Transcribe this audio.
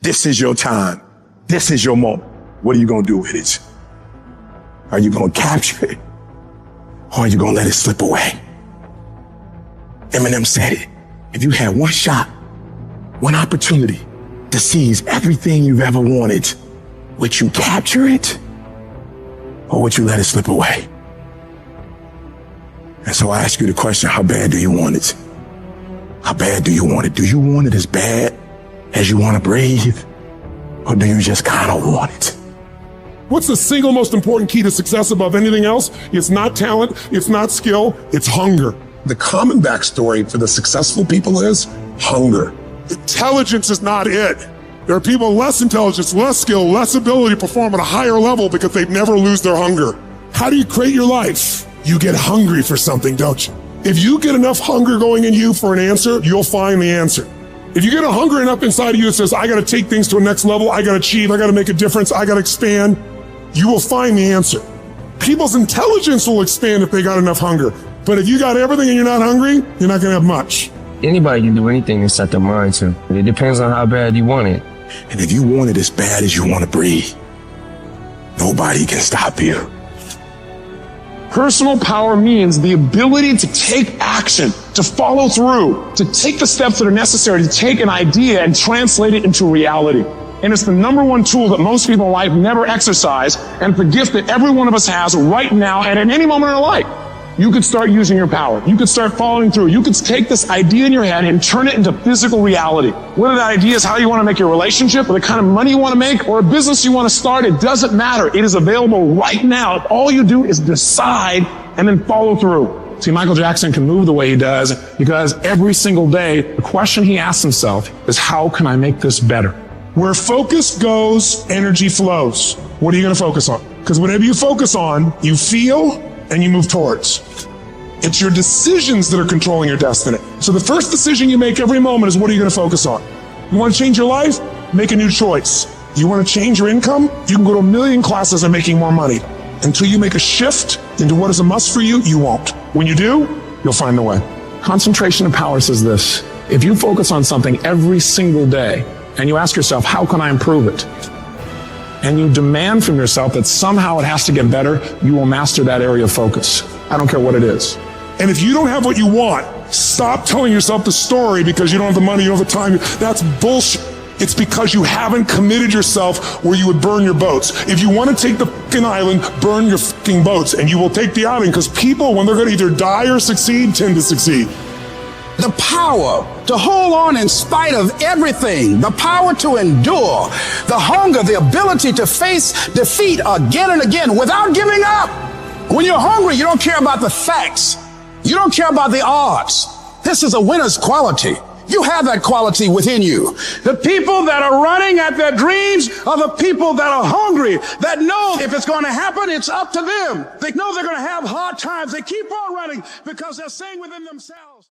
This is your time. This is your moment. What are you going to do with it? Are you going to capture it? Or are you going to let it slip away? Eminem said it. If you had one shot, one opportunity to seize everything you've ever wanted, would you capture it? Or would you let it slip away? And so I ask you the question, how bad do you want it? How bad do you want it? Do you want it as bad as you want to breathe? Or do you just kind of want it? What's the single most important key to success above anything else? It's not talent, it's not skill, it's hunger. The common backstory for the successful people is hunger. Intelligence is not it. There are people with less intelligence, less skill, less ability to perform at a higher level because they never lose their hunger. How do you create your life? You get hungry for something, don't you? If you get enough hunger going in you for an answer, you'll find the answer. If you get a hunger enough inside of you that says, I gotta take things to a next level, I gotta achieve, I gotta make a difference, I gotta expand, you will find the answer. People's intelligence will expand if they got enough hunger. But if you got everything and you're not hungry, you're not gonna have much. Anybody can do anything to set their mind to. It depends on how bad you want it. And if you want it as bad as you want to breathe, nobody can stop you. Personal power means the ability to take action, to follow through, to take the steps that are necessary to take an idea and translate it into reality. And it's the number one tool that most people in life never exercise, and it's the gift that every one of us has right now and at any moment in our life. You could start using your power. You could start following through. You could take this idea in your head and turn it into physical reality. Whether that idea is how you want to make your relationship, or the kind of money you want to make, or a business you want to start, it doesn't matter. It is available right now. All you do is decide and then follow through. See, Michael Jackson can move the way he does because every single day, the question he asks himself is, how can I make this better? Where focus goes, energy flows. What are you going to focus on? Because whatever you focus on, you feel and you move towards. It's your decisions that are controlling your destiny. So the first decision you make every moment is, what are you going to focus on? You want to change your life? Make a new choice. You want to change your income? You can go to 1 million classes on making more money. Until you make a shift into what is a must for you, you won't. When you do, you'll find the way. Concentration of power says this: if you focus on something every single day and you ask yourself, how can I improve it? And you demand from yourself that somehow it has to get better, you will master that area of focus. I don't care what it is. And if you don't have what you want, stop telling yourself the story because you don't have the money, you don't have the time. That's bullshit. It's because you haven't committed yourself where you would burn your boats. If you want to take the fucking island, burn your fucking boats, and you will take the island, because people, when they're going to either die or succeed, tend to succeed. The power to hold on in spite of everything, the power to endure, the hunger, the ability to face defeat again and again without giving up. When you're hungry, you don't care about the facts. You don't care about the odds. This is a winner's quality. You have that quality within you. The people that are running at their dreams are the people that are hungry, that know if it's going to happen, it's up to them. They know they're going to have hard times. They keep on running because they're saying within themselves.